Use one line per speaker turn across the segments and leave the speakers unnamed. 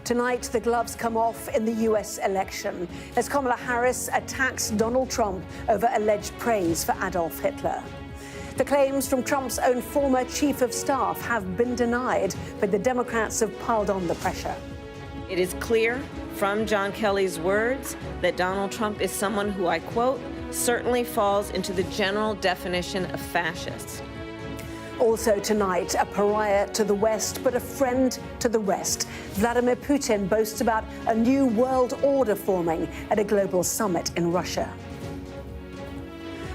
Tonight, the gloves come off in the US election as Kamala Harris attacks Donald Trump over alleged praise for Adolf Hitler. The claims from Trump's own former chief of staff have been denied, but the Democrats have piled on the pressure.
It is clear from John Kelly's words that Donald Trump is someone who, I quote, certainly falls into the general definition of fascist.
Also tonight, a pariah to the West, but a friend to the rest. Vladimir Putin boasts about a new world order forming at a global summit in Russia.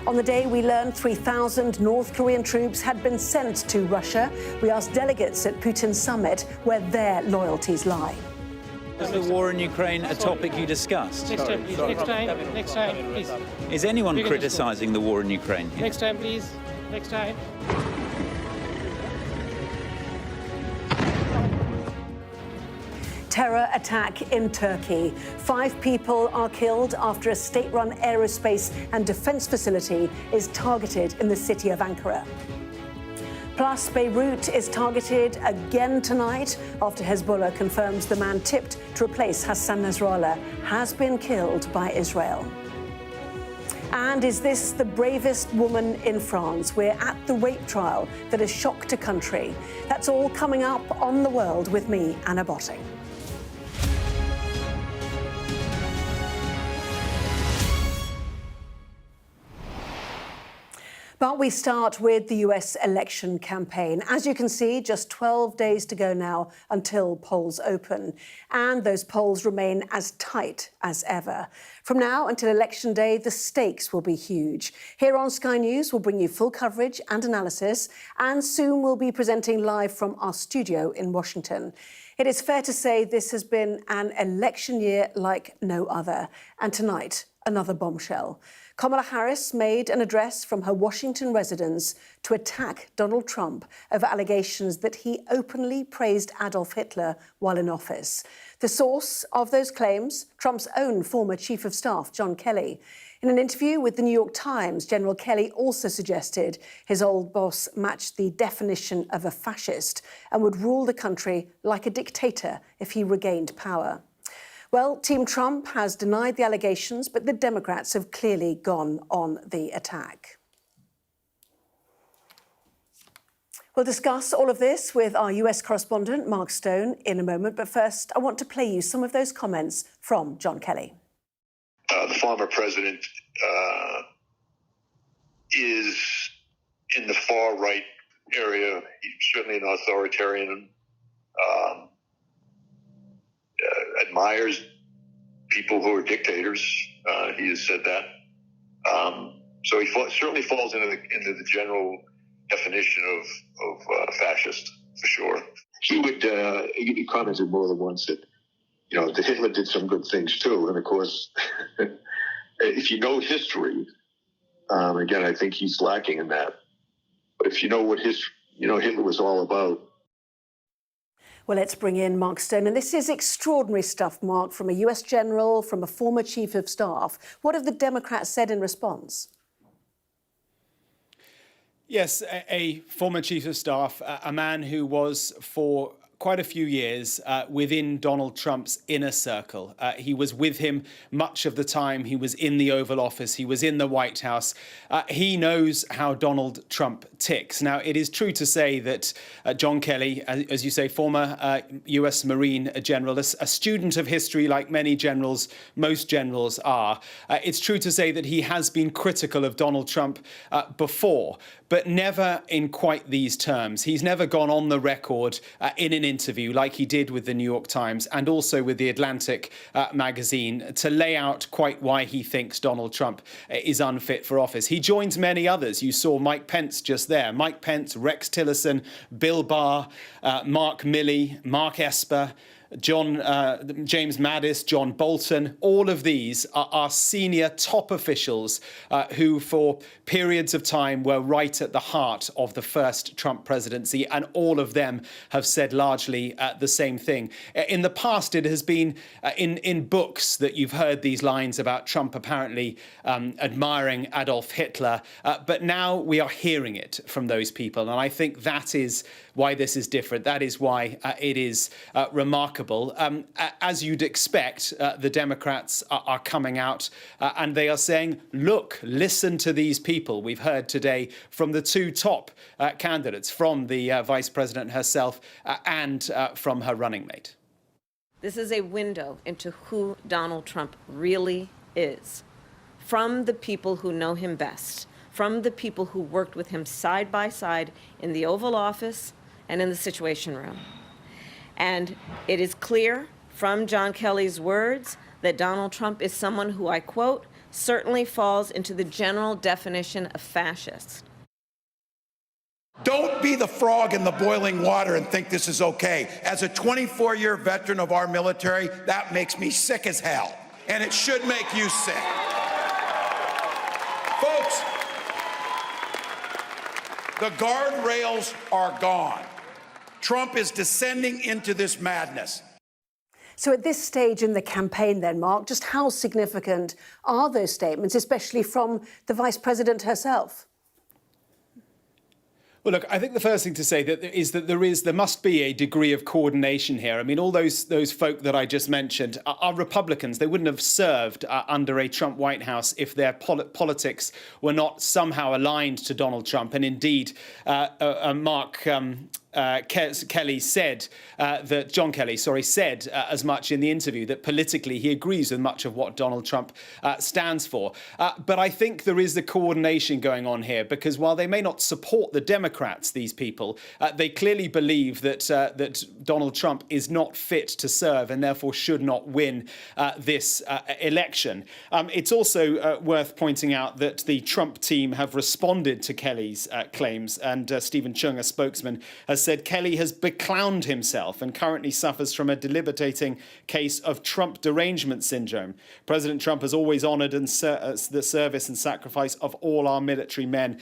On the day we learned 3,000 North Korean troops had been sent to Russia, we asked delegates at Putin's summit where their loyalties lie.
Is the war in Ukraine a topic you discussed?
Next time, please. Next time, please.
Is anyone criticising the war in Ukraine here?
Next time, please. Next time.
Terror attack in Turkey. 5 people are killed after a state-run aerospace and defence facility is targeted in the city of Ankara. Plus, Beirut is targeted again tonight after Hezbollah confirms the man tipped to replace Hassan Nasrallah has been killed by Israel. And is this the bravest woman in France? We're at the rape trial that has shocked a country. That's all coming up on The World with me, Anna Botting. But we start with the US election campaign. As you can see, just 12 days to go now until polls open. And those polls remain as tight as ever. From now until Election Day, the stakes will be huge. Here on Sky News, we'll bring you full coverage and analysis. And soon we'll be presenting live from our studio in Washington. It is fair to say this has been an election year like no other. And tonight, another bombshell. Kamala Harris made an address from her Washington residence to attack Donald Trump over allegations that he openly praised Adolf Hitler while in office. The source of those claims, Trump's own former chief of staff, John Kelly. In an interview with the New York Times, General Kelly also suggested his old boss matched the definition of a fascist and would rule the country like a dictator if he regained power. Well, Team Trump has denied the allegations, but the Democrats have clearly gone on the attack. We'll discuss all of this with our US correspondent, Mark Stone, in a moment. But first, I want to play you some of those comments from John Kelly.
The former president is in the far right area. He's certainly an authoritarian. Admires people who are dictators. He has said that. So he certainly falls into the general definition of fascist, for sure. He commented more than once that, that Hitler did some good things too. And of course, if you know history, again, I think he's lacking in that. But if you know what Hitler was all about.
Well, let's bring in Mark Stone. And this is extraordinary stuff, Mark, from a US general, from a former chief of staff. What have the Democrats said in response?
Yes, a former chief of staff, a man who was for quite a few years within Donald Trump's inner circle. He was with him much of the time. He was in the Oval Office. He was in the White House. He knows how Donald Trump ticks. Now, it is true to say that John Kelly, as you say, former US Marine general, a student of history like many generals, most generals are. It's true to say that he has been critical of Donald Trump before, but never in quite these terms. He's never gone on the record in an interview like he did with the New York Times and also with the Atlantic magazine to lay out quite why he thinks Donald Trump is unfit for office. He joins many others. You saw Mike Pence just there. Mike Pence, Rex Tillerson, Bill Barr, Mark Milley, Mark Esper, James Mattis, John Bolton, all of these are senior top officials who for periods of time were right at the heart of the first Trump presidency, and all of them have said largely the same thing. In the past, it has been in books that you've heard these lines about Trump apparently admiring Adolf Hitler, but now we are hearing it from those people, and I think that is why this is different. That is why it is remarkable remarkable. As you'd expect, the Democrats are coming out and they are saying, look, listen to these people. We've heard today from the two top candidates, from the Vice President herself and from her running mate.
This is a window into who Donald Trump really is. From the people who know him best, from the people who worked with him side by side in the Oval Office and in the Situation Room. And it is clear from John Kelly's words that Donald Trump is someone who, I quote, certainly falls into the general definition of fascist.
Don't be the frog in the boiling water and think this is okay. As a 24-year veteran of our military, that makes me sick as hell. And it should make you sick. Folks, the guardrails are gone. Trump is descending into this madness.
So at this stage in the campaign then, Mark, just how significant are those statements, especially from the Vice President herself?
Well, look, I think the first thing to say is that there must be a degree of coordination here. I mean, all those folk that I just mentioned are Republicans. They wouldn't have served under a Trump White House if their politics were not somehow aligned to Donald Trump. And indeed, Mark Kelly said that John Kelly, said as much in the interview that politically he agrees with much of what Donald Trump stands for. But I think there is the coordination going on here because while they may not support the Democrats, these people, they clearly believe that Donald Trump is not fit to serve and therefore should not win this election. It's also worth pointing out that the Trump team have responded to Kelly's claims, and Stephen Chung, a spokesman, has said Kelly has beclowned himself and currently suffers from a debilitating case of Trump derangement syndrome. President Trump has always honoured the service and sacrifice of all our military men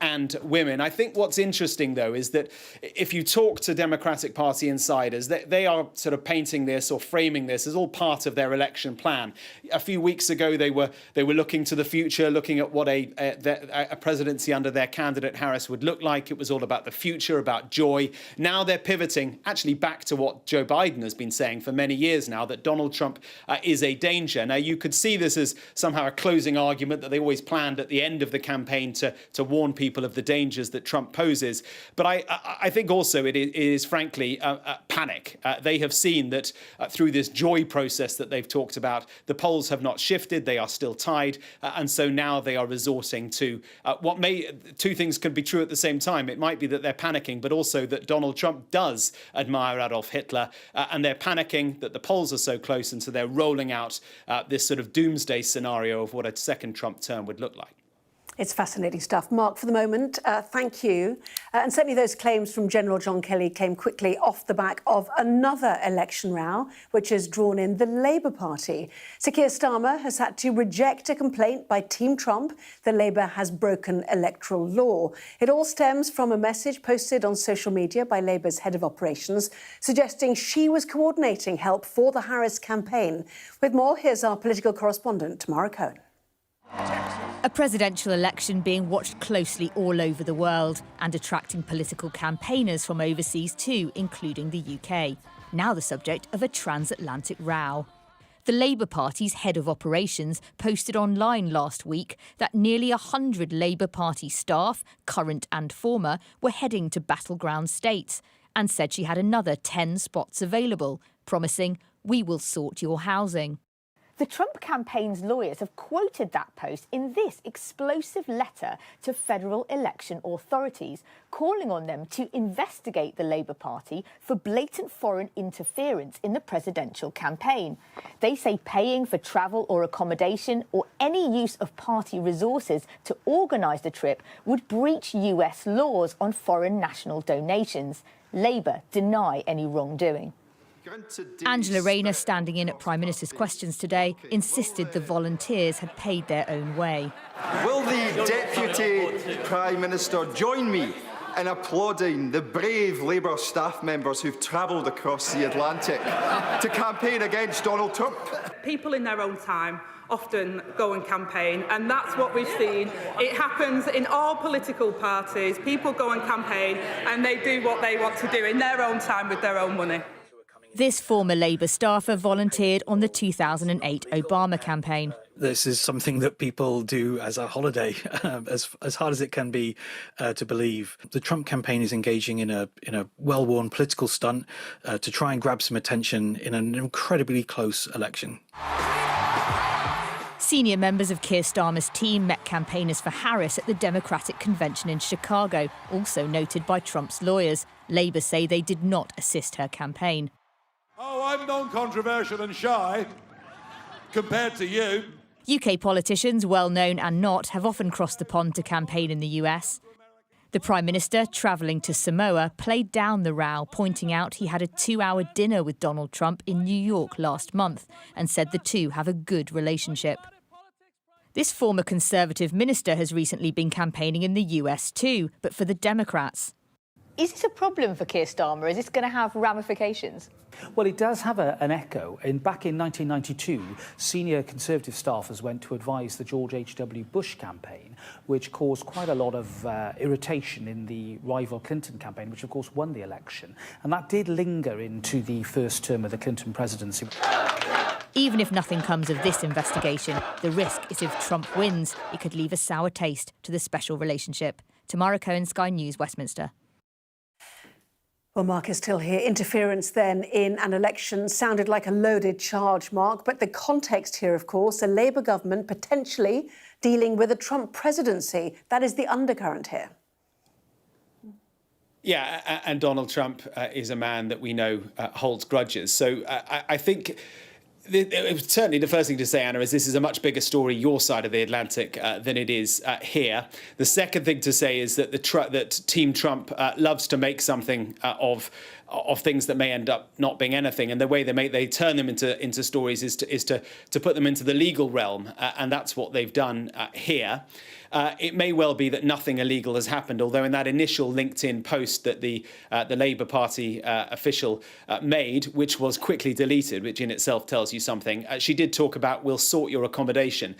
and women. I think what's interesting, though, is that if you talk to Democratic Party insiders, they are sort of painting this or framing this as all part of their election plan. A few weeks ago, they were looking to the future, looking at what a presidency under their candidate Harris would look like. It was all about the future, about joy. Now they're pivoting actually back to what Joe Biden has been saying for many years now, that Donald Trump is a danger. Now, you could see this as somehow a closing argument that they always planned at the end of the campaign to warn people of the dangers that Trump poses. But I think also it is frankly panic. They have seen that through this joy process that they've talked about, the polls have not shifted. They are still tied. And so now they are resorting to two things could be true at the same time. It might be that they're panicking, but also that Donald Trump does admire Adolf Hitler, and they're panicking that the polls are so close, and so they're rolling out this sort of doomsday scenario of what a second Trump term would look like.
It's fascinating stuff. Mark, for the moment, thank you. And certainly those claims from General John Kelly came quickly off the back of another election row, which has drawn in the Labour Party. Sir Keir Starmer has had to reject a complaint by Team Trump that Labour has broken electoral law. It all stems from a message posted on social media by Labour's head of operations, suggesting she was coordinating help for the Harris campaign. With more, here's our political correspondent, Tamara Cohen.
A presidential election being watched closely all over the world and attracting political campaigners from overseas too, including the UK. Now the subject of a transatlantic row. The Labour Party's head of operations posted online last week that nearly 100 Labour Party staff, current and former, were heading to battleground states and said she had another 10 spots available, promising, "We will sort your housing."
The Trump campaign's lawyers have quoted that post in this explosive letter to federal election authorities, calling on them to investigate the Labour Party for blatant foreign interference in the presidential campaign. They say paying for travel or accommodation or any use of party resources to organise the trip would breach US laws on foreign national donations. Labour deny any wrongdoing.
Angela Rayner, standing in at Prime Minister's questions today, insisted the volunteers had paid their own way.
Will the Deputy Prime Minister join me in applauding the brave Labour staff members who've travelled across the Atlantic to campaign against Donald Trump?
People in their own time often go and campaign, and that's what we've seen. It happens in all political parties. People go and campaign and they do what they want to do in their own time with their own money.
This former Labour staffer volunteered on the 2008 Obama campaign.
This is something that people do as a holiday, as hard as it can be to believe. The Trump campaign is engaging in a well-worn political stunt to try and grab some attention in an incredibly close election.
Senior members of Keir Starmer's team met campaigners for Harris at the Democratic convention in Chicago, also noted by Trump's lawyers. Labour say they did not assist her campaign.
Oh, I'm non-controversial and shy compared to you.
UK politicians, well known and not, have often crossed the pond to campaign in the US. The Prime Minister, travelling to Samoa, played down the row, pointing out he had a 2-hour dinner with Donald Trump in New York last month and said the two have a good relationship. This former Conservative minister has recently been campaigning in the US too, but for the Democrats.
Is this a problem for Keir Starmer? Is this going to have ramifications?
Well, it does have an echo. Back in 1992, senior Conservative staffers went to advise the George H.W. Bush campaign, which caused quite a lot of irritation in the rival Clinton campaign, which of course won the election. And that did linger into the first term of the Clinton presidency.
Even if nothing comes of this investigation, the risk is if Trump wins, it could leave a sour taste to the special relationship. Tamara Cohen, Sky News, Westminster.
Well, Mark is still here. Interference then in an election sounded like a loaded charge, Mark. But the context here, of course, a Labour government potentially dealing with a Trump presidency. That is the undercurrent here.
Yeah, and Donald Trump is a man that we know holds grudges. So I think certainly the first thing to say, Anna, is this is a much bigger story your side of the Atlantic than it is here. The second thing to say is that that Team Trump loves to make something of things that may end up not being anything, and the way they turn them into stories is to put them into the legal realm, and that's what they've done here. It may well be that nothing illegal has happened, although in that initial LinkedIn post that the Labour Party official made, which was quickly deleted, which in itself tells you something, she did talk about we'll sort your accommodation.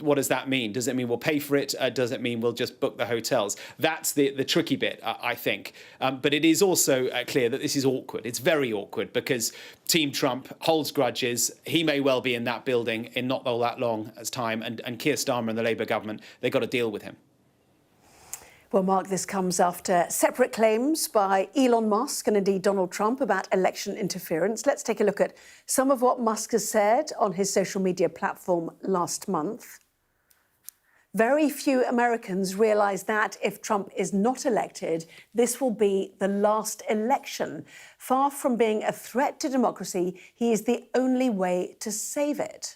What does that mean? Does it mean we'll pay for it? Does it mean we'll just book the hotels? That's the tricky bit, I think. But it is also clear that this is awkward. It's very awkward because Team Trump holds grudges. He may well be in that building in not all that long as time, and Keir Starmer and the Labour government, they've got to deal with him.
Well, Mark, this comes after separate claims by Elon Musk and indeed Donald Trump about election interference. Let's take a look at some of what Musk has said on his social media platform last month. Very few Americans realise that if Trump is not elected, this will be the last election. Far from being a threat to democracy, he is the only way to save it.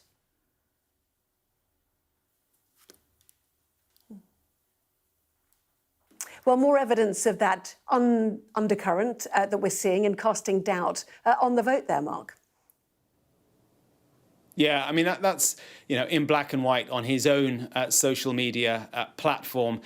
Well, more evidence of that undercurrent that we're seeing and casting doubt on the vote there, Mark.
Yeah, I mean, that's, in black and white on his own social media platform,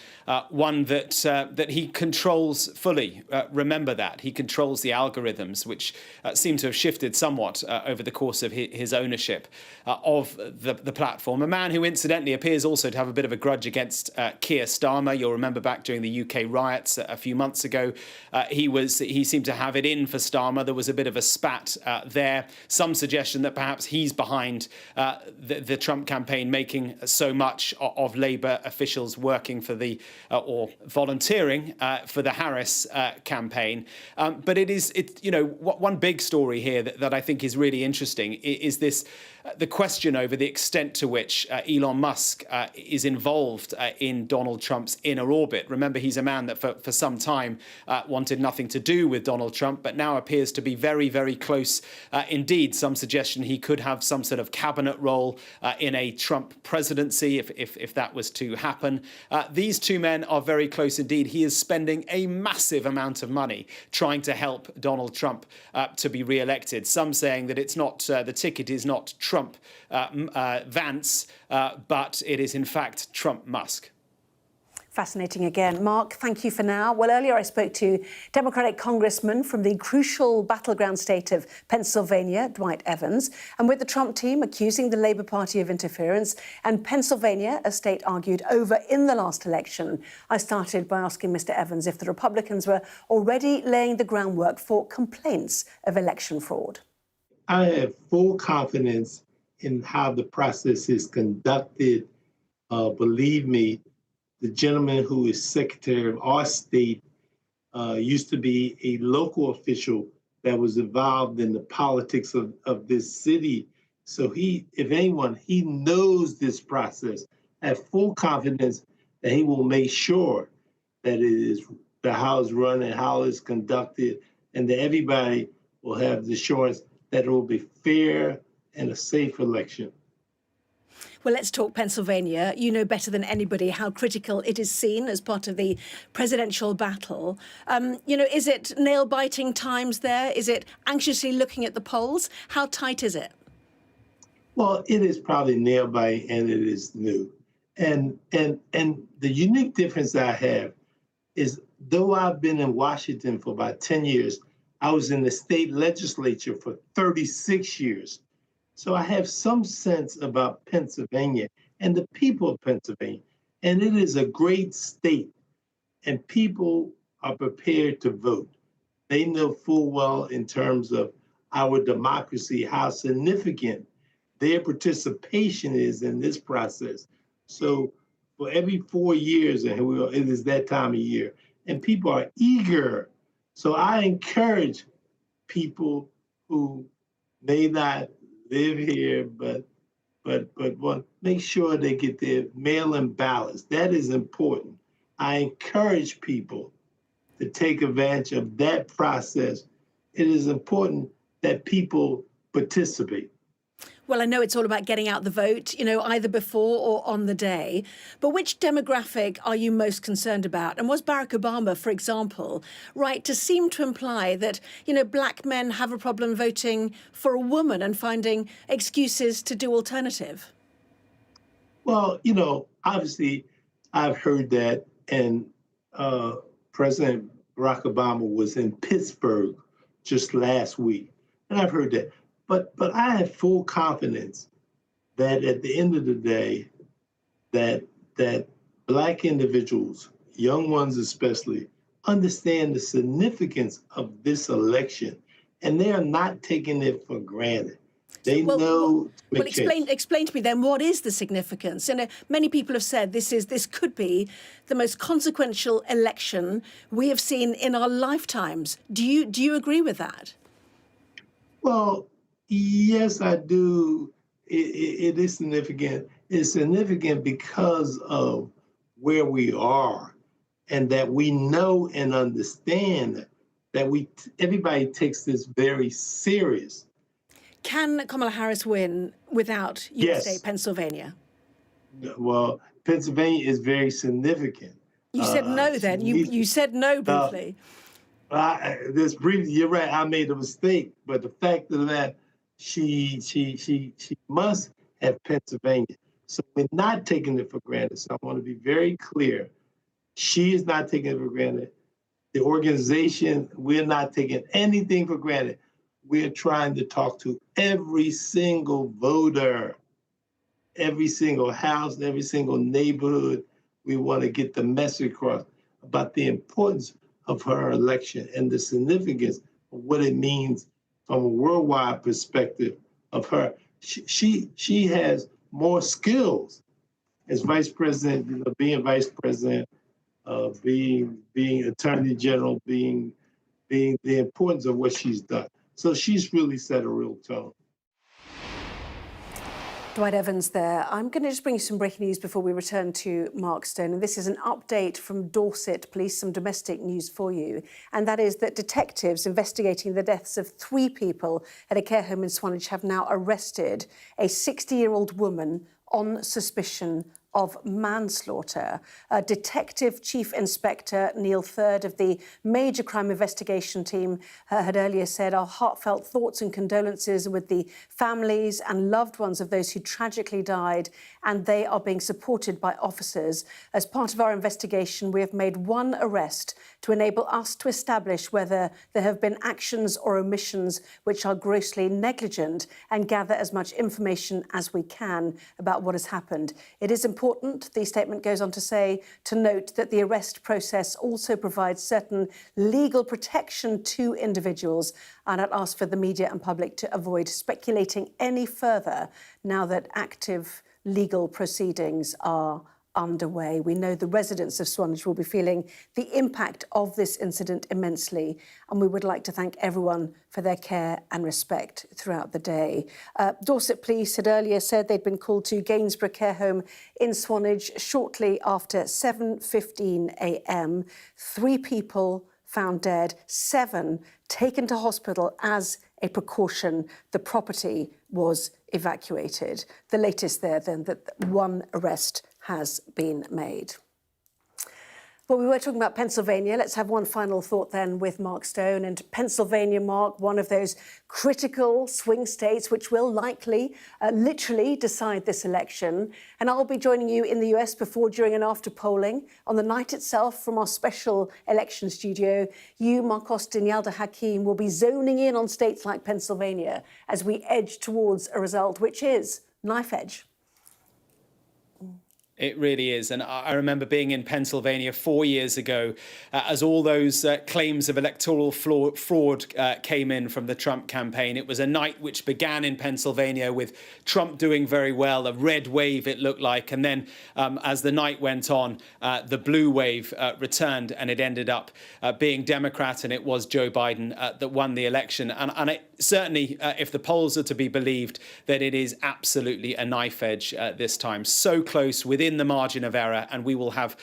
one that he controls fully. Remember that. He controls the algorithms, which seem to have shifted somewhat over the course of his ownership of the platform. A man who, incidentally, appears also to have a bit of a grudge against Keir Starmer. You'll remember back during the UK riots a few months ago, he seemed to have it in for Starmer. There was a bit of a spat there. Some suggestion that perhaps he's behind the Trump campaign making so much of Labour officials working for or volunteering for the Harris campaign. But one big story here that I think is really interesting is the question over the extent to which Elon Musk is involved in Donald Trump's inner orbit. Remember, he's a man that for some time wanted nothing to do with Donald Trump, but now appears to be very, very close indeed. Some suggestion he could have some sort of cabinet role in a Trump presidency if that was to happen. These two men are very close indeed. He is spending a massive amount of money trying to help Donald Trump to be re-elected. Some saying that it's not the ticket is not Trump Vance, but it is in fact Trump Musk.
Fascinating again. Mark, thank you for now. Well, earlier I spoke to Democratic congressman from the crucial battleground state of Pennsylvania, Dwight Evans, and with the Trump team accusing the Labour Party of interference, and Pennsylvania, a state argued over in the last election, I started by asking Mr. Evans if the Republicans were already laying the groundwork for complaints of election fraud.
I have full confidence in how the process is conducted. Believe me, the gentleman who is Secretary of our state used to be a local official that was involved in the politics of this city. So he, if anyone, he knows this process. I have full confidence that he will make sure that it is how it's run and how it's conducted, and that everybody will have the assurance that it will be fair and a safe election.
Well, let's talk Pennsylvania. You know better than anybody how critical it is seen as part of the presidential battle. Is it nail-biting times there? Is it anxiously looking at the polls? How tight is it?
Well, it is probably nail-biting and it is new. And the unique difference that I have is, though I've been in Washington for about 10 years, I was in the state legislature for 36 years. So I have some sense about Pennsylvania and the people of Pennsylvania. And it is a great state, and people are prepared to vote. They know full well, in terms of our democracy, how significant their participation is in this process. So for every 4 years, and it is that time of year, and people are eager. So I encourage people who may not live here, but want make sure they get their mail-in ballots. That is important. I encourage people to take advantage of that process. It is important that people participate.
Well, I know it's all about getting out the vote, either before or on the day. But which demographic are you most concerned about? And was Barack Obama, for example, right to seem to imply that, black men have a problem voting for a woman and finding excuses to do alternative?
Well, obviously, I've heard that. And President Barack Obama was in Pittsburgh just last week. And I've heard that. But I have full confidence that at the end of the day, that Black individuals, young ones especially, understand the significance of this election, and they are not taking it for granted. They know.
Well, explain to me then, what is the significance? Many people have said this could be the most consequential election we have seen in our lifetimes. Do you agree with that?
Well, yes, I do. It is significant. It's significant because of where we are, and that we know and understand that everybody takes this very serious.
Can Kamala Harris win without your state, Pennsylvania?
Well, Pennsylvania is very significant.
You said no then. You said no briefly.
You're right, I made a mistake. But the fact of that, she must have Pennsylvania. So we're not taking it for granted. So I want to be very clear. She is not taking it for granted. The organization, we're not taking anything for granted. We're trying to talk to every single voter, every single house, every single neighborhood. We want to get the message across about the importance of her election and the significance of what it means from a worldwide perspective of her. She has more skills as vice president, being vice president, being attorney general, being the importance of what she's done. So she's really set a real tone.
Dwight Evans there. I'm going to just bring you some breaking news before we return to Mark Stone. And this is an update from Dorset Police, some domestic news for you. And that is that detectives investigating the deaths of 3 people at a care home in Swanage have now arrested a 60-year-old woman on suspicion of manslaughter. Detective Chief Inspector Neil Third of the Major Crime Investigation Team had earlier said, our heartfelt thoughts and condolences with the families and loved ones of those who tragically died, and they are being supported by officers. As part of our investigation, we have made 1 arrest to enable us to establish whether there have been actions or omissions which are grossly negligent and gather as much information as we can about what has happened. It is important important, the statement goes on to say, to note that the arrest process also provides certain legal protection to individuals, and I'd ask for the media and public to avoid speculating any further now that active legal proceedings are underway. We know the residents of Swanage will be feeling the impact of this incident immensely, and we would like to thank everyone for their care and respect throughout the day. Dorset Police had earlier said they'd been called to Gainsborough Care Home in Swanage shortly after 7:15 a.m. 3 people found dead, 7 taken to hospital as a precaution. The property was evacuated. The latest there then that 1 arrest has been made. Well, we were talking about Pennsylvania. Let's have one final thought then with Mark Stone. And Pennsylvania, Mark, one of those critical swing states which will likely, literally decide this election. And I'll be joining you in the US before, during and after polling. On the night itself, from our special election studio, you, Mark Austin, Yalda Hakim, will be zoning in on states like Pennsylvania as we edge towards a result which is knife edge.
It really is. And I remember being in Pennsylvania 4 years ago as all those claims of electoral fraud came in from the Trump campaign. It was a night which began in Pennsylvania with Trump doing very well, a red wave it looked like. And then as the night went on, the blue wave returned, and it ended up being Democrat, and it was Joe Biden that won the election. And it, certainly, if the polls are to be believed, that it is absolutely a knife edge this time. So close, within the margin of error, and we will have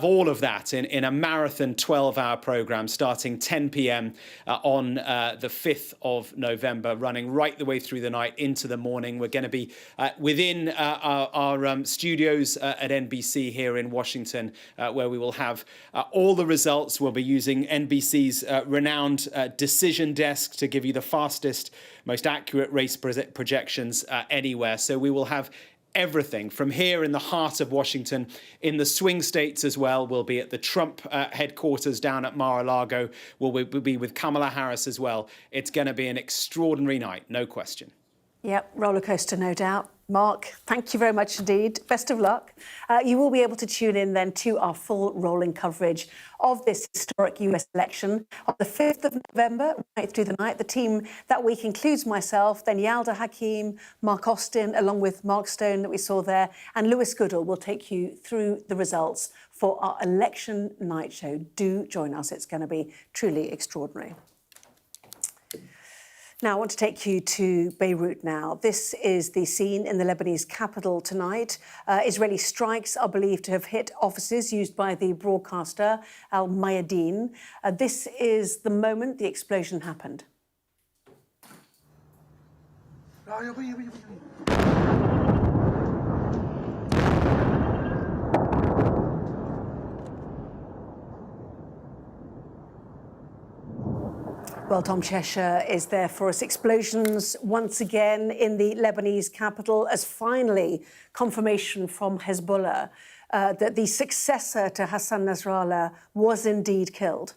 all of that in a marathon 12-hour programme starting 10 p.m. On the 5th of November, running right the way through the night into the morning. We're going to be within our studios at NBC here in Washington, where we will have all the results. We'll be using NBC's renowned decision desk to give you the fastest, most accurate race projections anywhere. So we will have everything from here in the heart of Washington, in the swing states as well. We'll be at the Trump headquarters down at Mar-a-Lago. We'll be with Kamala Harris as well. It's going to be an extraordinary night, no question.
Yep, roller coaster, no doubt. Mark, thank you very much indeed. Best of luck. You will be able to tune in then to our full rolling coverage of this historic US election on the 5th of November, right through the night. The team that week includes myself, then Yalda Hakim, Mark Austin, along with Mark Stone that we saw there, and Lewis Goodall will take you through the results for our election night show. Do join us. It's going to be truly extraordinary. Now, I want to take you to Beirut now. This is the scene in the Lebanese capital tonight. Israeli strikes are believed to have hit offices used by the broadcaster Al Mayadeen. This is the moment the explosion happened. Well, Tom Cheshire is there for us. Explosions once again in the Lebanese capital as finally confirmation from Hezbollah that the successor to Hassan Nasrallah was indeed killed.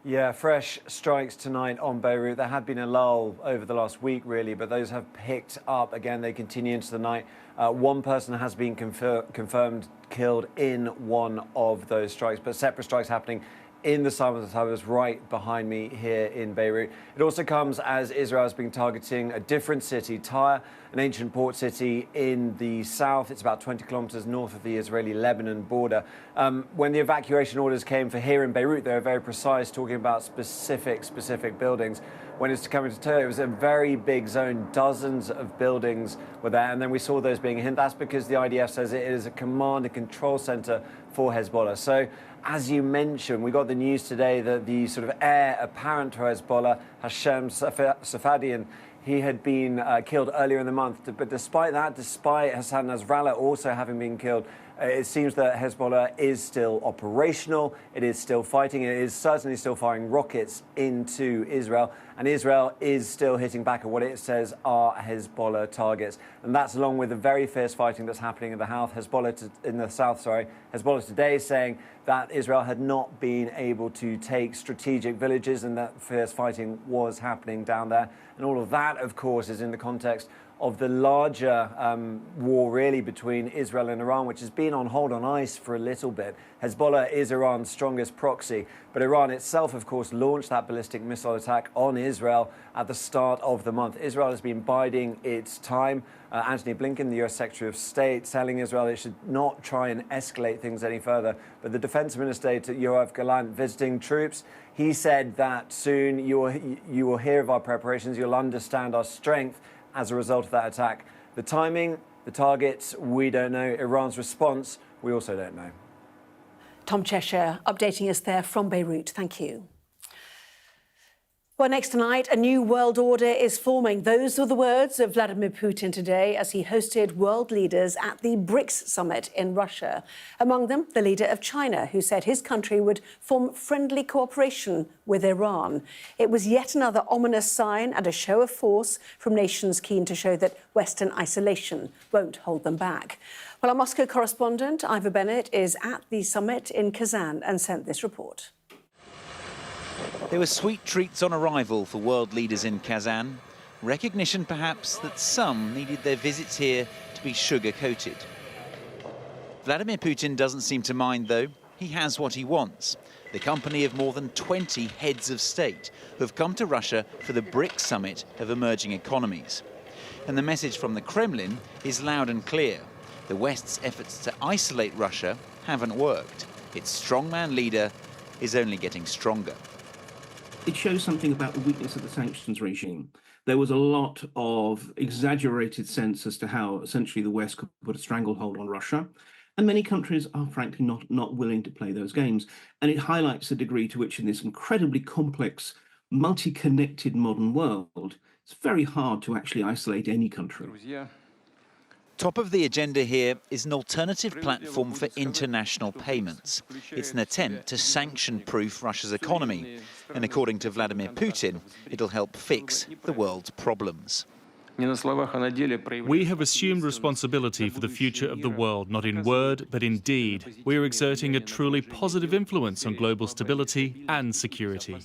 Yeah, fresh strikes tonight on Beirut. There had been a lull over the last week, really, but those have picked up again. They continue into the night. One person has been confirmed killed in one of those strikes, but separate strikes happening in the suburbs right behind me here in Beirut. It also comes as Israel has been targeting a different city, Tyre, an ancient port city in the south. It's about 20 kilometers north of the Israeli-Lebanon border. When the evacuation orders came for here in Beirut, they were very precise, talking about specific buildings. When it's coming to Tyre, it was a very big zone. Dozens of buildings were there, and then we saw those being hit. That's because the IDF says it is a command and control center for Hezbollah. So, as you mentioned, we got the news today that the sort of heir apparent to Hezbollah, Hashem Safadian, he had been killed earlier in the month. But despite that, despite Hassan Nasrallah also having been killed, it seems that Hezbollah is still operational, it is still fighting, it is certainly still firing rockets into Israel, and Israel is still hitting back at what it says are Hezbollah targets. And that's along with the very fierce fighting that's happening in the south. Hezbollah today is saying that Israel had not been able to take strategic villages and that fierce fighting was happening down there. And all of that, of course, is in the context of the larger war really between Israel and Iran, which has been on hold on ice for a little bit. Hezbollah is Iran's strongest proxy, but Iran itself, of course, launched that ballistic missile attack on Israel at the start of the month. Israel has been biding its time. Antony Blinken, the US Secretary of State, telling Israel it should not try and escalate things any further. But the Defense Minister, Yoav Gallant, visiting troops, he said that soon you will hear of our preparations, you'll understand our strength as a result of that attack. The timing, the targets, we don't know. Iran's response, we also don't know.
Tom Cheshire updating us there from Beirut. Thank you. Well, next tonight, a new world order is forming. Those were the words of Vladimir Putin today as he hosted world leaders at the BRICS summit in Russia. Among them, the leader of China, who said his country would form friendly cooperation with Iran. It was yet another ominous sign and a show of force from nations keen to show that Western isolation won't hold them back. Well, our Moscow correspondent, Ivor Bennett, is at the summit in Kazan and sent this report.
There were sweet treats on arrival for world leaders in Kazan. Recognition, perhaps, that some needed their visits here to be sugar-coated. Vladimir Putin doesn't seem to mind, though. He has what he wants. The company of more than 20 heads of state who have come to Russia for the BRICS summit of emerging economies. And the message from the Kremlin is loud and clear. The West's efforts to isolate Russia haven't worked. Its strongman leader is only getting stronger.
It shows something about the weakness of the sanctions regime. There was a lot of exaggerated sense as to how essentially the West could put a stranglehold on Russia. And many countries are frankly not willing to play those games. And it highlights the degree to which in this incredibly complex, multi-connected modern world, it's very hard to actually isolate any country.
Top of the agenda here is an alternative platform for international payments. It's an attempt to sanction-proof Russia's economy. And according to Vladimir Putin, it'll help fix the world's problems.
We have assumed responsibility for the future of the world, not in word, but in deed. We are exerting a truly positive influence on global stability and security.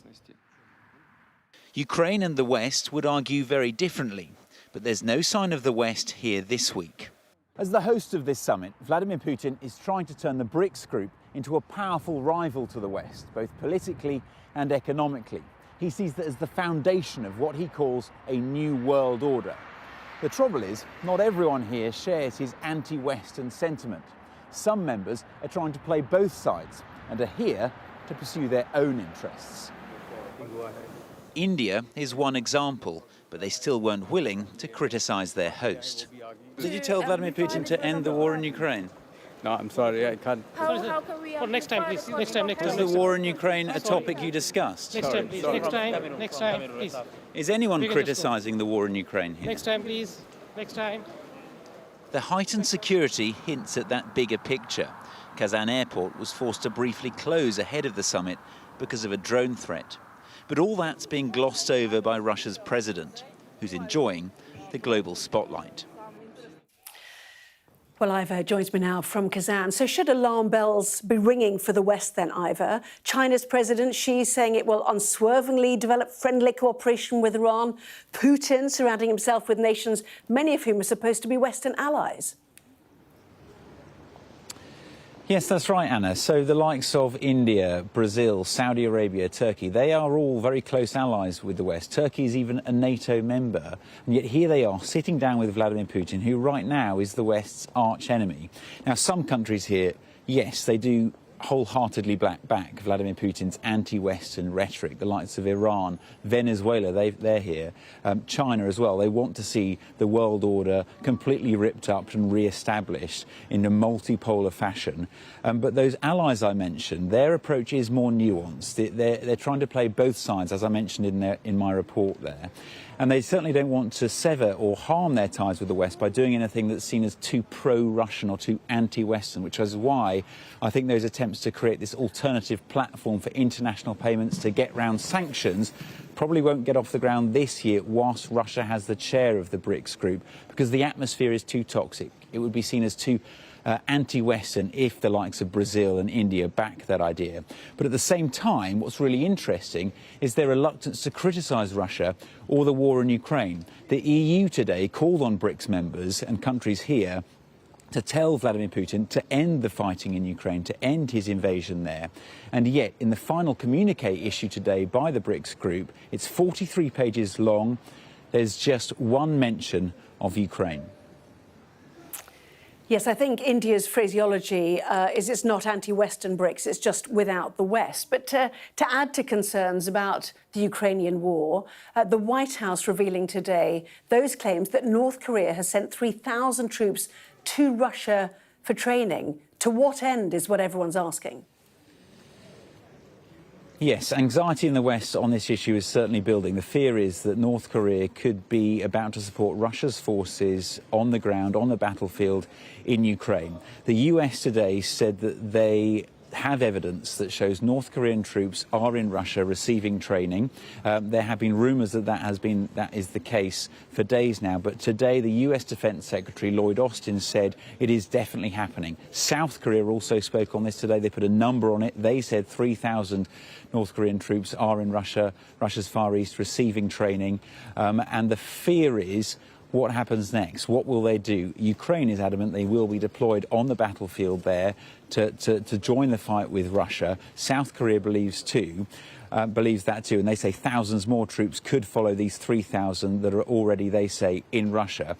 Ukraine and the West would argue very differently. But there's no sign of the West here this week. As the host of this summit, Vladimir Putin is trying to turn the BRICS group into a powerful rival to the West, both politically and economically. He sees that as the foundation of what he calls a new world order. The trouble is, not everyone here shares his anti-Western sentiment. Some members are trying to play both sides and are here to pursue their own interests. India is one example, but they still weren't willing to criticize their host. Did you tell Vladimir Putin to end the war in Ukraine?
No, I'm sorry, I can't.
How can we... next time, please. Next time.
Was the war in Ukraine a topic you discussed?
Next time, please. Next time, please.
Is anyone criticizing the war in Ukraine here?
Next time, please. Next time.
The heightened security hints at that bigger picture. Kazan airport was forced to briefly close ahead of the summit because of a drone threat. But all that's being glossed over by Russia's president, who's enjoying the global spotlight.
Well, Ivor joins me now from Kazan. So should alarm bells be ringing for the West then, Ivor? China's President Xi saying it will unswervingly develop friendly cooperation with Iran. Putin surrounding himself with nations, many of whom are supposed to be Western allies.
Yes, that's right, Anna. So the likes of India, Brazil, Saudi Arabia, Turkey, they are all very close allies with the West. Turkey is even a NATO member. And yet here they are sitting down with Vladimir Putin, who right now is the West's arch enemy. Now, some countries here, yes, they do wholeheartedly back Vladimir Putin's anti-Western rhetoric, the likes of Iran, Venezuela, they're here, China as well. They want to see the world order completely ripped up and re-established in a multipolar fashion. But those allies I mentioned, their approach is more nuanced. They're trying to play both sides, as I mentioned in my report there. And they certainly don't want to sever or harm their ties with the West by doing anything that's seen as too pro-Russian or too anti-Western, which is why I think those attempts to create this alternative platform for international payments to get round sanctions probably won't get off the ground this year whilst Russia has the chair of the BRICS group, because the atmosphere is too toxic. It would be seen as too anti-Western if the likes of Brazil and India back that idea. But at the same time, what's really interesting is their reluctance to criticise Russia or the war in Ukraine. The EU today called on BRICS members and countries here to tell Vladimir Putin to end the fighting in Ukraine, to end his invasion there. And yet, in the final communique issued today by the BRICS group, it's 43 pages long. There's just one mention of Ukraine.
Yes, I think India's phraseology is it's not anti-Western BRICS, it's just without the West. But to add to concerns about the Ukrainian war, the White House revealing today those claims that North Korea has sent 3,000 troops to Russia for training. To what end is what everyone's asking.
Yes, anxiety in the West on this issue is certainly building. The fear is that North Korea could be about to support Russia's forces on the ground, on the battlefield in Ukraine. The US today said that they have evidence that shows North Korean troops are in Russia receiving training. There have been rumours that that is the case for days now. But today, the US Defence Secretary Lloyd Austin said it is definitely happening. South Korea also spoke on this today. They put a number on it. They said 3,000 North Korean troops are in Russia's Far East receiving training. And the fear is, what happens next? What will they do? Ukraine is adamant they will be deployed on the battlefield there to join the fight with Russia. South Korea believes that too, and they say thousands more troops could follow these 3,000 that are already, they say, in Russia.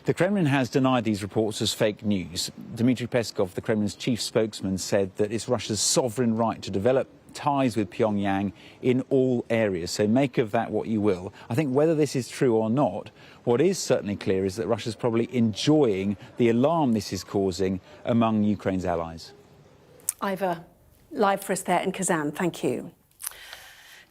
The Kremlin has denied these reports as fake news. Dmitry Peskov, the Kremlin's chief spokesman, said that it's Russia's sovereign right to develop ties with Pyongyang in all areas. So make of that what you will. I think whether this is true or not, what is certainly clear is that Russia's probably enjoying the alarm this is causing among Ukraine's allies.
Ivor, live for us there in Kazan. Thank you.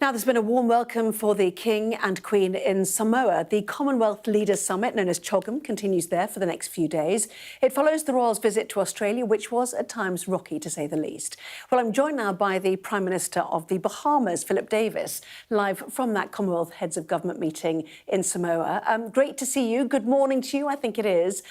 Now, there's been a warm welcome for the King and Queen in Samoa. The Commonwealth Leaders Summit, known as CHOGM, continues there for the next few days. It follows the Royals' visit to Australia, which was at times rocky, to say the least. Well, I'm joined now by the Prime Minister of the Bahamas, Philip Davis, live from that Commonwealth Heads of Government meeting in Samoa. Great to see you. Good morning to you, I think it is.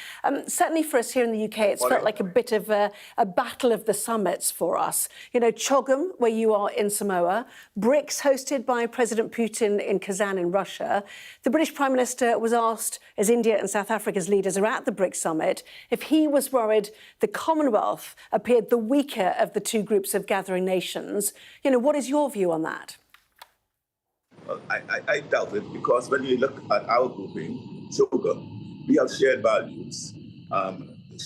Certainly for us here in the UK, it's felt like a bit of a battle of the summits for us. You know, CHOGM, where you are in Samoa, BRICS hosted by President Putin in Kazan in Russia. The British Prime Minister was asked, as India and South Africa's leaders are at the BRICS summit, if he was worried the Commonwealth appeared the weaker of the two groups of gathering nations. You know, what is your view on that?
Well, I doubt it, because when you look at our grouping, CHOGM, we have shared values,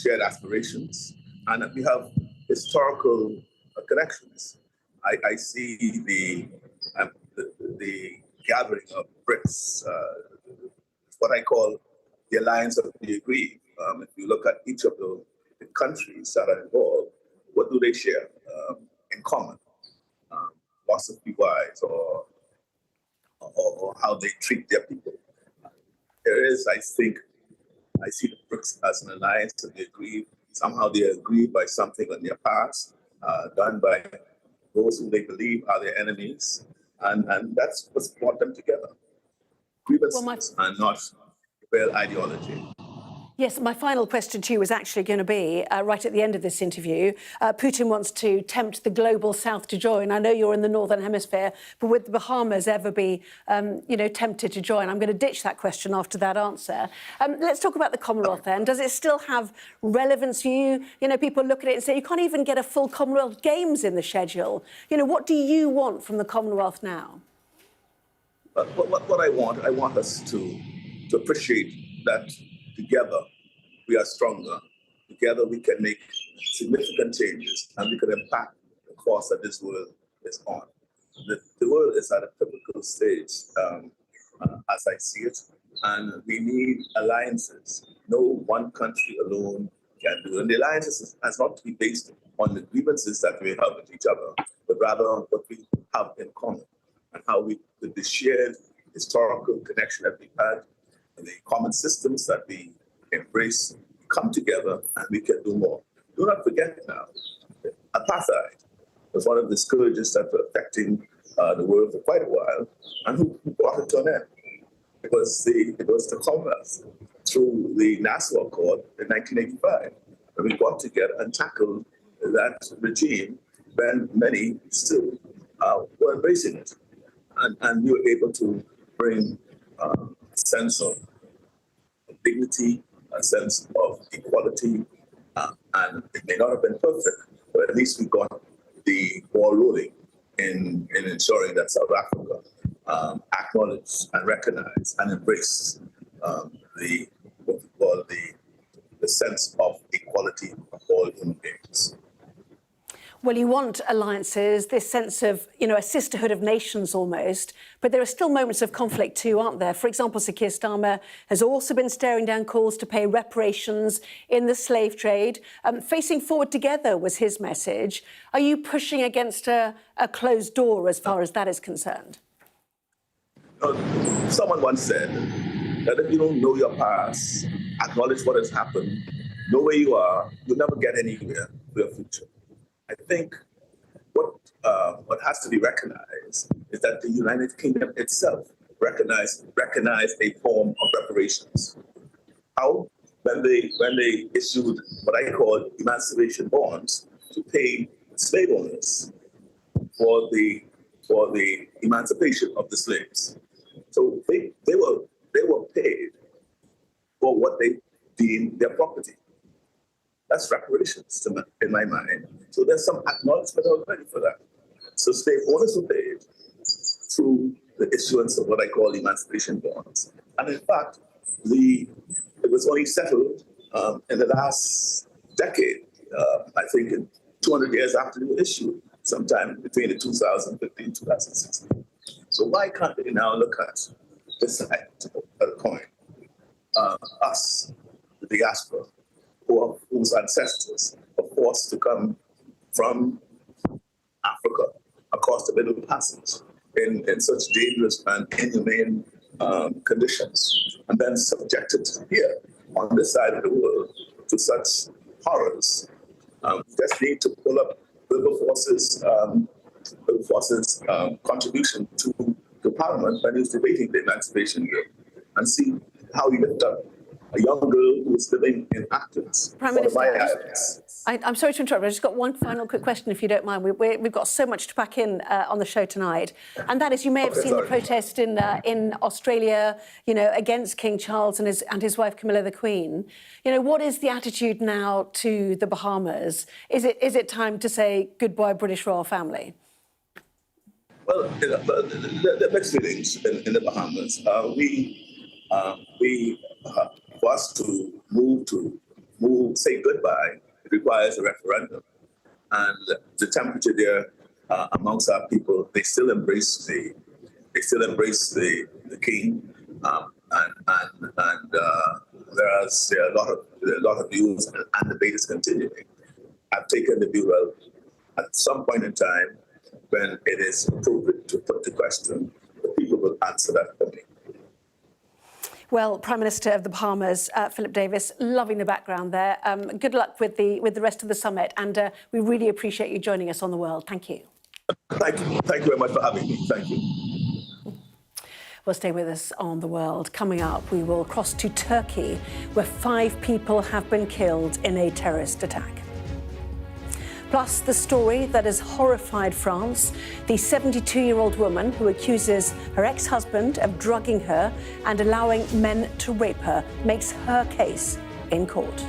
shared aspirations, and we have historical connections. I see the gathering of BRICS, what I call the alliance of the aggrieved. If you look at each of the countries that are involved, what do they share in common? Philosophy wise, or how they treat their people. There is, I think, I see the BRICS as an alliance of the aggrieved. Somehow they are aggrieved by something in their past, done by those who they believe are their enemies, and that's what's brought them together. Grievances and not real ideology.
Yes, my final question to you was actually going to be, right at the end of this interview, Putin wants to tempt the global south to join. I know you're in the northern hemisphere, but would the Bahamas ever be, tempted to join? I'm going to ditch that question after that answer. Let's talk about the Commonwealth then. Does it still have relevance for you? You know, people look at it and say, you can't even get a full Commonwealth Games in the schedule. You know, what do you want from the Commonwealth now?
What I want us to appreciate that together we are stronger. Together we can make significant changes, and we can impact the course that this world is on. The world is at a pivotal stage, as I see it, and we need alliances. No one country alone can do it. And the alliances has not to be based on the grievances that we have with each other, but rather on what we have in common, and how we, with the shared historical connection that we've had, and the common systems that we embrace, come together, and we can do more. Do not forget now, apartheid was one of the scourges that were affecting the world for quite a while, and who brought it to an end. It was the Commonwealth through the Nassau Accord in 1985. And we got together and tackled that regime when many still were embracing it. And we were able to bring a sense of dignity, a sense of equality, and it may not have been perfect, but at least we got the ball rolling in ensuring that South Africa acknowledge and recognize and embrace the what we call the sense of equality of all human beings.
Well, you want alliances, this sense of, a sisterhood of nations almost, but there are still moments of conflict too, aren't there? For example, Sir Keir Starmer has also been staring down calls to pay reparations in the slave trade. Facing forward together was his message. Are you pushing against a closed door as far as that is concerned?
Someone once said that if you don't know your past, acknowledge what has happened, know where you are, you'll never get anywhere for your future. I think what has to be recognized is that the United Kingdom itself recognized a form of reparations. How? When they issued what I call emancipation bonds to pay slave owners for the emancipation of the slaves. So they were paid for what they deemed their property. That's reparations in my mind. So there's some acknowledgement already for that. So slave owners were paid through the issuance of what I call emancipation bonds. And in fact, it was only settled in the last decade, I think in 200 years after they were issued, sometime between the 2015 and 2016. So why can't they now look at this side of the coin? Us, the diaspora, whose ancestors were forced to come from Africa across the Middle Passage in such dangerous and inhumane conditions, and then subjected here on this side of the world to such horrors. We just need to pull up Wilberforce's contribution to Parliament when he was debating the Emancipation Bill, and see how he lifted up a young girl who was living in Athens.
Prime Minister, I'm sorry to interrupt, but I've just got one final quick question, if you don't mind. We've got so much to pack in on the show tonight, and that is, you may have seen the protest in Australia, against King Charles and his wife Camilla the Queen. What is the attitude now to the Bahamas? Is it time to say goodbye, British royal family?
Well, the mixed feelings in the Bahamas. For us to say goodbye, it requires a referendum. And the temperature there amongst our people, they still embrace the king, whereas there are a lot of views, and the debate is continuing. I've taken the view, well, at some point in time, when it is appropriate to put the question, the people will answer that for me.
Well, Prime Minister of the Bahamas, Philip Davis, loving the background there. Good luck with the rest of the summit, and we really appreciate you joining us on The World. Thank you.
Thank you very much for having me. Thank you.
Well, stay with us on The World. Coming up, we will cross to Turkey, where 5 people have been killed in a terrorist attack. Plus, the story that has horrified France, the 72-year-old woman who accuses her ex-husband of drugging her and allowing men to rape her, makes her case in court.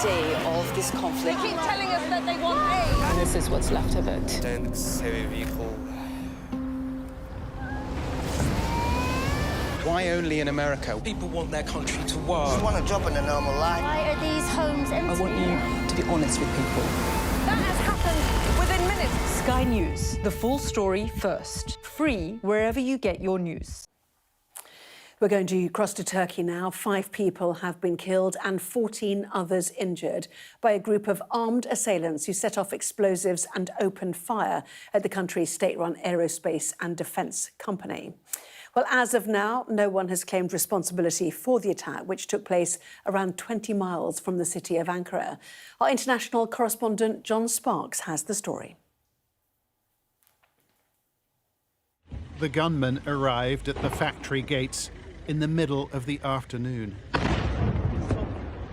day of this conflict.
They keep telling us that they want aid.
And this is what's left of it.
Tanks, heavy vehicle.
Why only in America?
People want their country to work.
Just want a job in a normal life.
Why are these homes empty? I want you to be honest with people.
That has happened within minutes.
Sky News, the full story first. Free wherever you get your news.
We're going to cross to Turkey now. 5 people have been killed and 14 others injured by a group of armed assailants who set off explosives and opened fire at the country's state-run aerospace and defence company. Well, as of now, no one has claimed responsibility for the attack, which took place around 20 miles from the city of Ankara. Our international correspondent John Sparks has the story.
The gunmen arrived at the factory gates in the middle of the afternoon,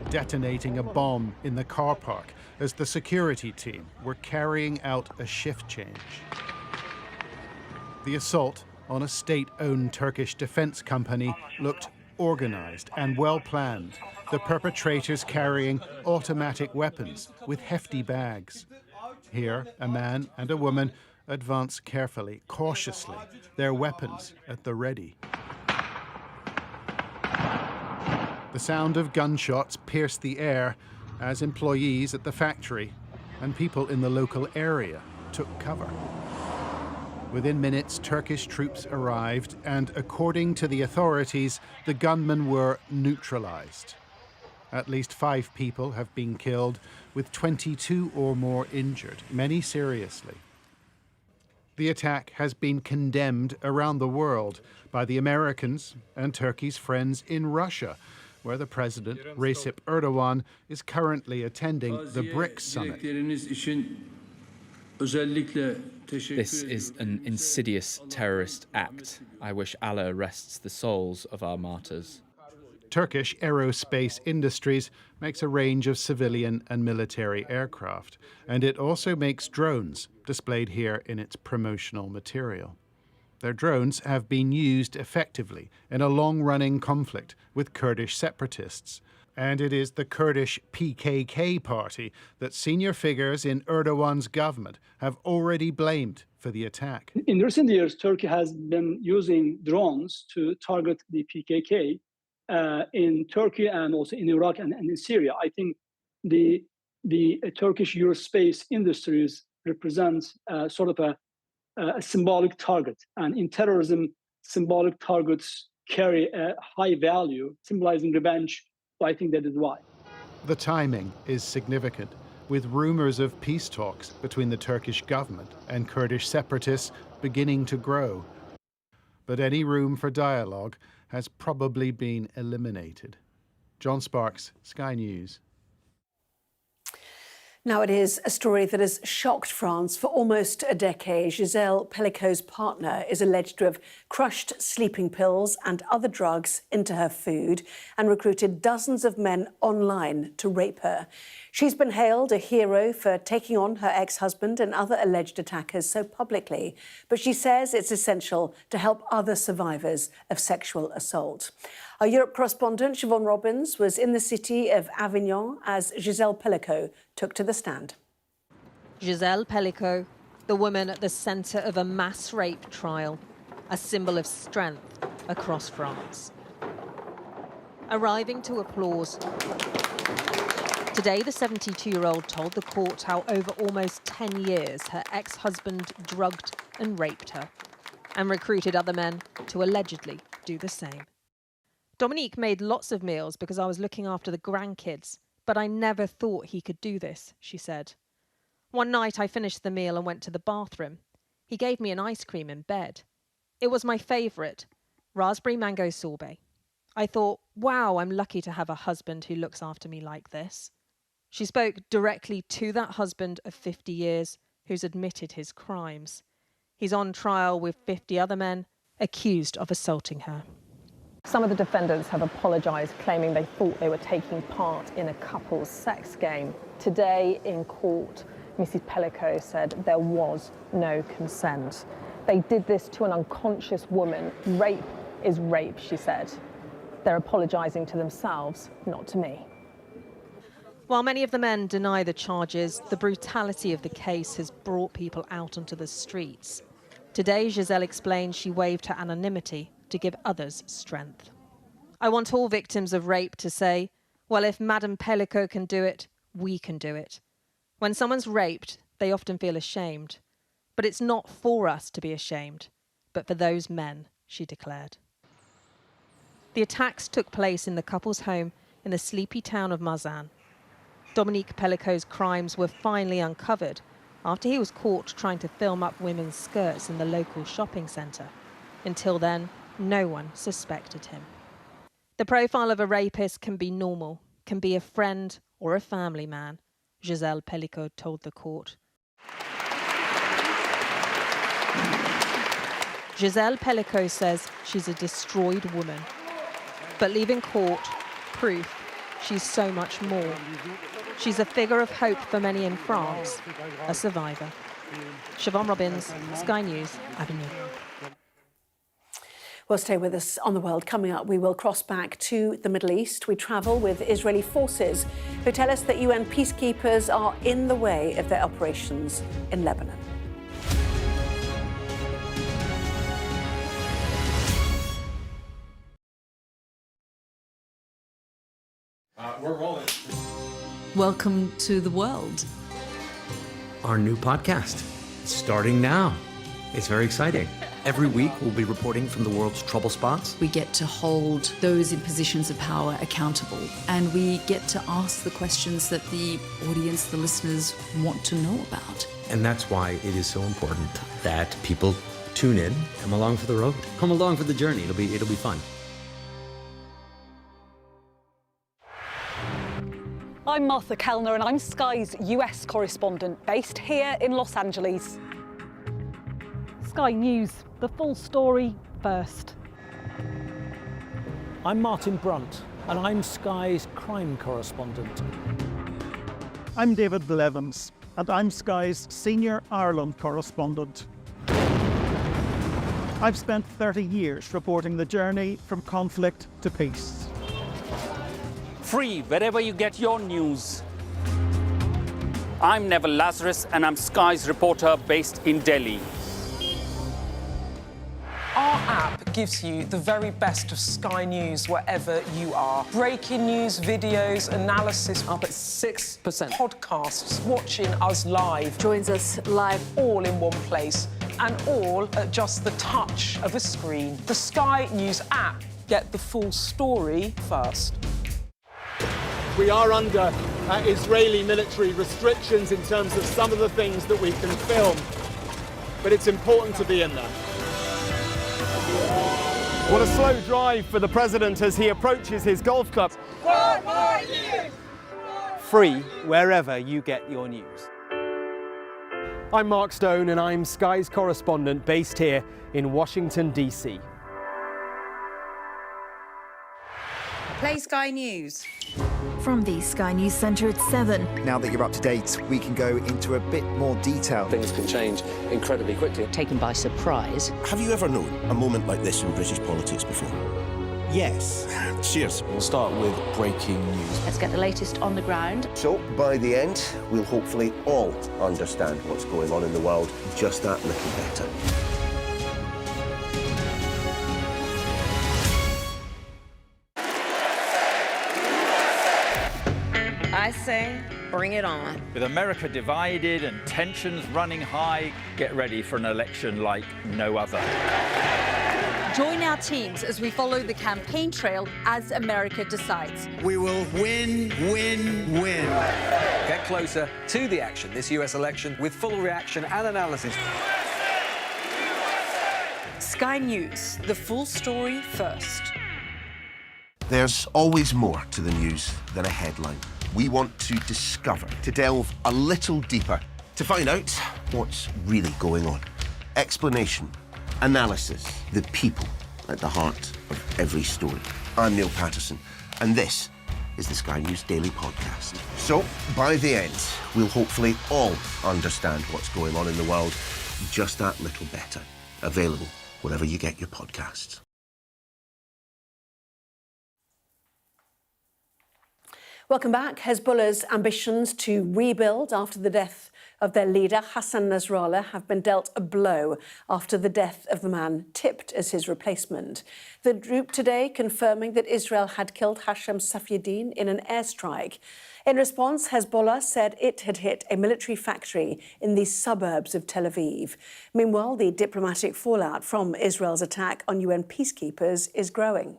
detonating a bomb in the car park as the security team were carrying out a shift change. The assault on a state-owned Turkish defense company looked organized and well-planned, the perpetrators carrying automatic weapons with hefty bags. Here, a man and a woman advance carefully, cautiously, their weapons at the ready. The sound of gunshots pierced the air as employees at the factory and people in the local area took cover. Within minutes, Turkish troops arrived, and according to the authorities, the gunmen were neutralized. At least 5 people have been killed, with 22 or more injured, many seriously. The attack has been condemned around the world by the Americans and Turkey's friends in Russia, where the president, Recep Erdogan, is currently attending the BRICS summit.
This is an insidious terrorist act. I wish Allah rests the souls of our martyrs.
Turkish Aerospace Industries makes a range of civilian and military aircraft, and it also makes drones, displayed here in its promotional material. Their drones have been used effectively in a long-running conflict with Kurdish separatists, and it is the Kurdish PKK party that senior figures in Erdogan's government have already blamed for the attack.
In recent years, Turkey has been using drones to target the PKK in Turkey and also in Iraq and in Syria. I think the Turkish aerospace industries represents sort of a symbolic target. And in terrorism, symbolic targets carry a high value, symbolizing revenge. So I think that is why.
The timing is significant, with rumors of peace talks between the Turkish government and Kurdish separatists beginning to grow. But any room for dialogue has probably been eliminated. John Sparks, Sky News.
Now it is a story that has shocked France for almost a decade. Giselle Pellicot's partner is alleged to have crushed sleeping pills and other drugs into her food and recruited dozens of men online to rape her. She's been hailed a hero for taking on her ex-husband and other alleged attackers so publicly, but she says it's essential to help other survivors of sexual assault. Our Europe correspondent, Siobhan Robbins, was in the city of Avignon as Giselle Pellicot took to the stand.
Giselle Pellicot, the woman at the centre of a mass rape trial, a symbol of strength across France. Arriving to applause. Today, the 72-year-old told the court how over almost 10 years her ex-husband drugged and raped her and recruited other men to allegedly do the same. Dominique made lots of meals because I was looking after the grandkids, but I never thought he could do this, she said. One night I finished the meal and went to the bathroom. He gave me an ice cream in bed. It was my favourite, raspberry mango sorbet. I thought, wow, I'm lucky to have a husband who looks after me like this. She spoke directly to that husband of 50 years who's admitted his crimes. He's on trial with 50 other men accused of assaulting her.
Some of the defendants have apologised, claiming they thought they were taking part in a couple's sex game. Today in court, Mrs. Pellicot said there was no consent. They did this to an unconscious woman. Rape is rape, she said. They're apologising to themselves, not to me.
While many of the men deny the charges, the brutality of the case has brought people out onto the streets. Today, Giselle explains she waived her anonymity to give others strength. I want all victims of rape to say, well, if Madame Pellico can do it, we can do it. When someone's raped, they often feel ashamed. But it's not for us to be ashamed, but for those men, she declared. The attacks took place in the couple's home in the sleepy town of Mazan. Dominique Pellico's crimes were finally uncovered after he was caught trying to film up women's skirts in the local shopping centre. Until then, no one suspected him. The profile of a rapist can be normal, can be a friend or a family man, Giselle Pellico told the court. Giselle Pellico says she's a destroyed woman, but leaving court, proof she's so much more. She's a figure of hope for many in France, a survivor. Siobhan Robbins, Sky News, Avignon.
Well, stay with us on The World. Coming up, we will cross back to the Middle East. We travel with Israeli forces who tell us that UN peacekeepers are in the way of their operations in Lebanon.
We're rolling.
Welcome to The World.
Our new podcast, starting now. It's very exciting. Every week, we'll be reporting from the world's trouble spots.
We get to hold those in positions of power accountable, and we get to ask the questions that the audience, the listeners, want to know about.
And that's why it is so important that people tune in, come along for the road, come along for the journey. It'll be fun.
I'm Martha Kellner and I'm Sky's US correspondent based here in Los Angeles. Sky News, the full story first.
I'm Martin Brunt and I'm Sky's crime correspondent.
I'm David Blevins and I'm Sky's senior Ireland correspondent. I've spent 30 years reporting the journey from conflict to peace.
Free wherever you get your news. I'm Neville Lazarus and I'm Sky's reporter based in Delhi.
Our app gives you the very best of Sky News wherever you are. Breaking news, videos, analysis, up at 6%. Podcasts, watching us live. Joins us live all in one place and all at just the touch of a screen. The Sky News app. Get the full story first.
We are under Israeli military restrictions in terms of some of the things that we can film, but it's important to be in there. What a slow drive for the president as he approaches his golf club. Free wherever you get your news. I'm Mark Stone and I'm Sky's correspondent based here in Washington, D.C.
Play Sky News.
From the Sky News Centre at 7.
Now that you're up to date, we can go into a bit more detail.
Things can change incredibly quickly.
Taken by surprise.
Have you ever known a moment like this in British politics before? Yes. Cheers.
We'll start with breaking news.
Let's get the latest on the ground.
So, by the end, we'll hopefully all understand what's going on in the world just that little better.
I say, bring it on.
With America divided and tensions running high, get ready for an election like no other.
Join our teams as we follow the campaign trail as America decides.
We will win, win, win.
Get closer to the action this US election with full reaction and analysis.
Sky News, the full story first.
There's always more to the news than a headline. We want to discover, to delve a little deeper, to find out what's really going on. Explanation, analysis, the people at the heart of every story. I'm Neil Patterson, and this is the Sky News Daily Podcast. So, by the end, we'll hopefully all understand what's going on in the world just that little better. Available wherever you get your podcasts.
Welcome back. Hezbollah's ambitions to rebuild after the death of their leader, Hassan Nasrallah, have been dealt a blow after the death of the man tipped as his replacement. The group today confirming that Israel had killed Hashem Safieddine in an airstrike. In response, Hezbollah said it had hit a military factory in the suburbs of Tel Aviv. Meanwhile, the diplomatic fallout from Israel's attack on UN peacekeepers is growing.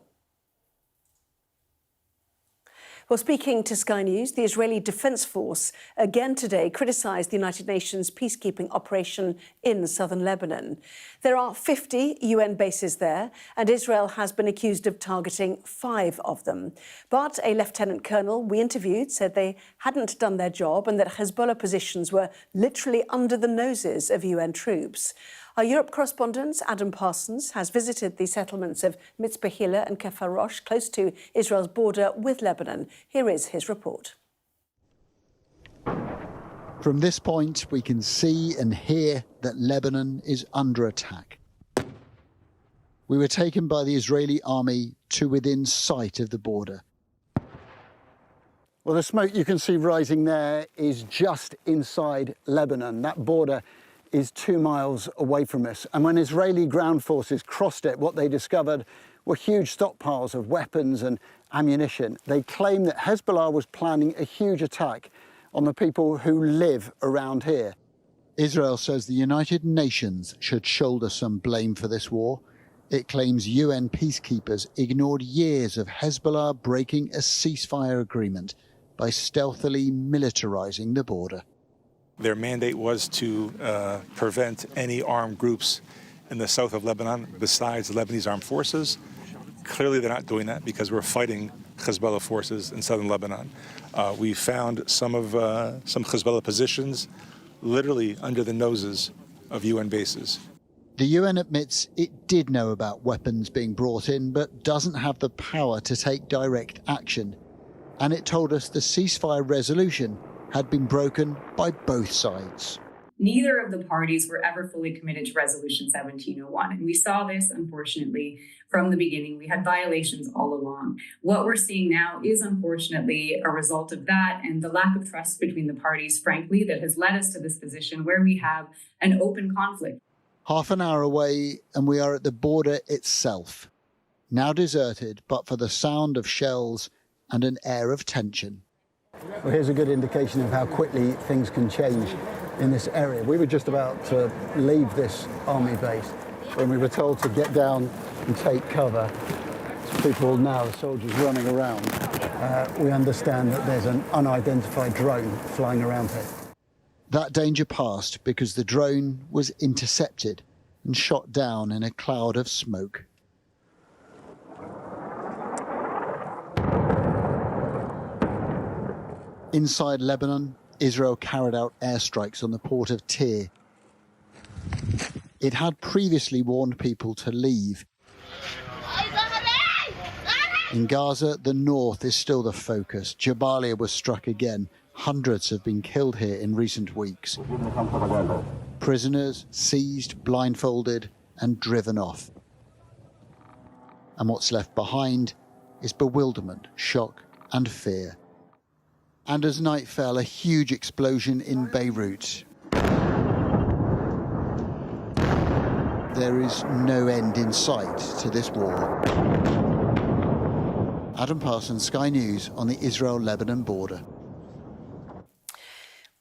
Well, speaking to Sky News, the Israeli Defense Force again today criticised the United Nations peacekeeping operation in southern Lebanon. There are 50 UN bases there, and Israel has been accused of targeting 5 of them. But a lieutenant colonel we interviewed said they hadn't done their job and that Hezbollah positions were literally under the noses of UN troops. Our Europe correspondent, Adam Parsons, has visited the settlements of Mitzpeh and Kfar Rosh, close to Israel's border with Lebanon. Here is his report.
From this point, we can see and hear that Lebanon is under attack. We were taken by the Israeli army to within sight of the border.
Well, the smoke you can see rising there is just inside Lebanon. That border is 2 miles away from us. And when Israeli ground forces crossed it, what they discovered were huge stockpiles of weapons and ammunition. They claim that Hezbollah was planning a huge attack on the people who live around here.
Israel says the United Nations should shoulder some blame for this war. It claims UN peacekeepers ignored years of Hezbollah breaking a ceasefire agreement by stealthily militarizing the border.
Their mandate was to prevent any armed groups in the south of Lebanon besides the Lebanese armed forces. Clearly, they're not doing that because we're fighting Hezbollah forces in southern Lebanon. We found some Hezbollah positions literally under the noses of UN bases.
The UN admits it did know about weapons being brought in, but doesn't have the power to take direct action. And it told us the ceasefire resolution had been broken by both sides.
Neither of the parties were ever fully committed to Resolution 1701. And we saw this, unfortunately, from the beginning. We had violations all along. What we're seeing now is, unfortunately, a result of that and the lack of trust between the parties, frankly, that has led us to this position where we have an open conflict.
Half an hour away, and we are at the border itself, now deserted, but for the sound of shells and an air of tension.
Well, here's a good indication of how quickly things can change in this area. We were just about to leave this army base when we were told to get down and take cover. People now, the soldiers running around. We understand that there's an unidentified drone flying around here.
That danger passed because the drone was intercepted and shot down in a cloud of smoke. Inside Lebanon, Israel carried out airstrikes on the port of Tyre. It had previously warned people to leave. In Gaza, the north is still the focus. Jabalia was struck again. Hundreds have been killed here in recent weeks. Prisoners seized, blindfolded, and driven off. And what's left behind is bewilderment, shock, and fear. And as night fell, a huge explosion in Beirut. There is no end in sight to this war. Adam Parsons, Sky News, on the Israel-Lebanon border.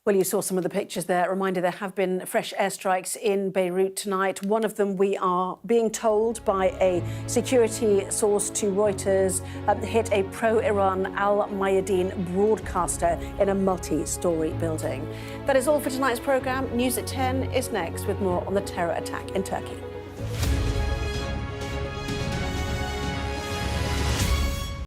Well, you saw some of the pictures there. A reminder, there have been fresh airstrikes in Beirut tonight. One of them, we are being told by a security source to Reuters, hit a pro-Iran Al Mayadeen broadcaster in a multi-storey building. That is all for tonight's programme. News at 10 is next with more on the terror attack in Turkey.